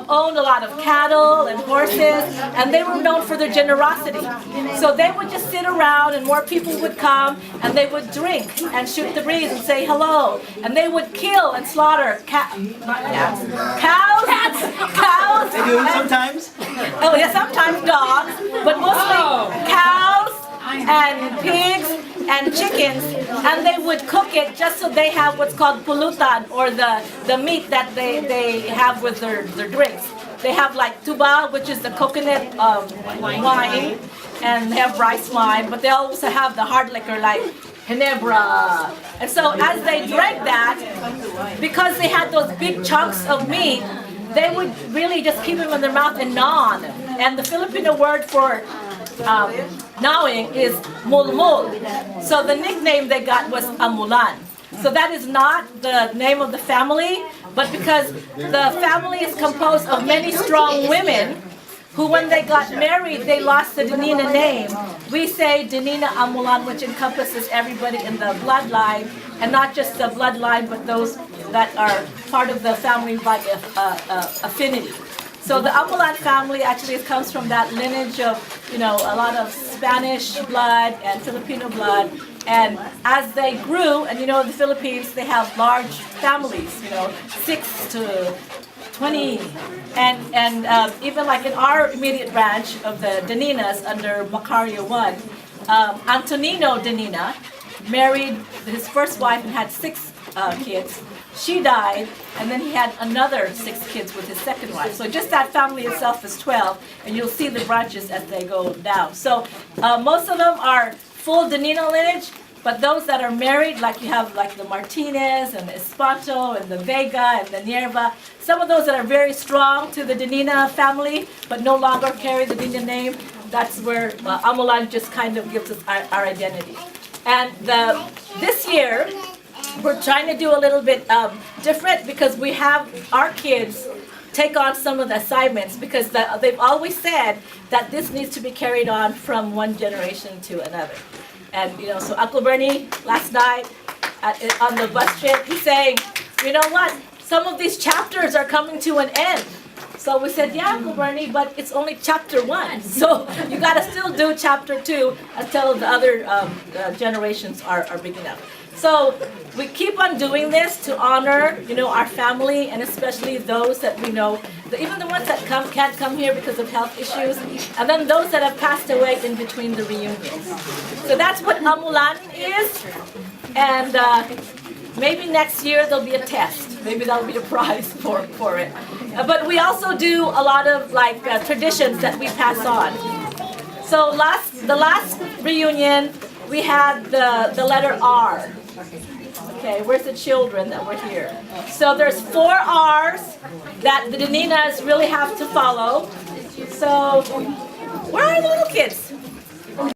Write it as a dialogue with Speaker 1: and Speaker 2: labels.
Speaker 1: owned a lot of cattle and horses, and they were known for their generosity. So they would just sit around, and more people would come, and they would drink and shoot the breeze and say hello. And they would kill and slaughter cows.
Speaker 2: They do sometimes?
Speaker 1: Oh yeah, sometimes dogs, but mostly cows and pigs and chickens, and they would cook it just so they have what's called pulutan, or the meat that they have with their drinks. They have like tuba, which is the coconut wine, and they have rice wine, but they also have the hard liquor like Ginebra. And so as they drank that, because they had those big chunks of meat, they would really just keep them in their mouth and gnaw on them. And the Filipino word for gnawing is mulmul. So the nickname they got was Amolan. So that is not the name of the family, but because the family is composed of many strong women who, when they got married, they lost the Denina name. We say Denina Amolan, which encompasses everybody in the bloodline, and not just the bloodline, but those that are part of the family by affinity. So the Amolan family actually comes from that lineage of, a lot of Spanish blood and Filipino blood. And as they grew, and in the Philippines, they have large families, 6 to 20, and even like in our immediate branch of the Deninas under Macario 1, Antonino Denina married his first wife and had 6 kids. She died, and then he had another 6 kids with his second wife. So just that family itself is 12, and you'll see the branches as they go down. So most of them are full Denina lineage, but those that are married, like you have like the Martinez and the Espanto and the Vega and the Nierva, some of those that are very strong to the Denina family, but no longer carry the Denina name, that's where Amolan just kind of gives us our identity. And this year, we're trying to do a little bit different, because we have our kids take on some of the assignments, because they've always said that this needs to be carried on from one generation to another. And so Uncle Bernie last night on the bus trip, he's saying, you know what, some of these chapters are coming to an end. So we said, yeah, Uncle Bernie, but it's only chapter 1. So you got to still do chapter 2 until the other generations are big enough. So we keep on doing this to honor, our family, and especially those that we know, even the ones that can't come here because of health issues, and then those that have passed away in between the reunions. So that's what Amolan is, and maybe next year there'll be a test. Maybe that'll be a prize for it. But we also do a lot of traditions that we pass on. So the last reunion, we had the letter R. Okay, where's the children that were here? So there's 4 R's that the Deninas really have to follow. So where are the little kids?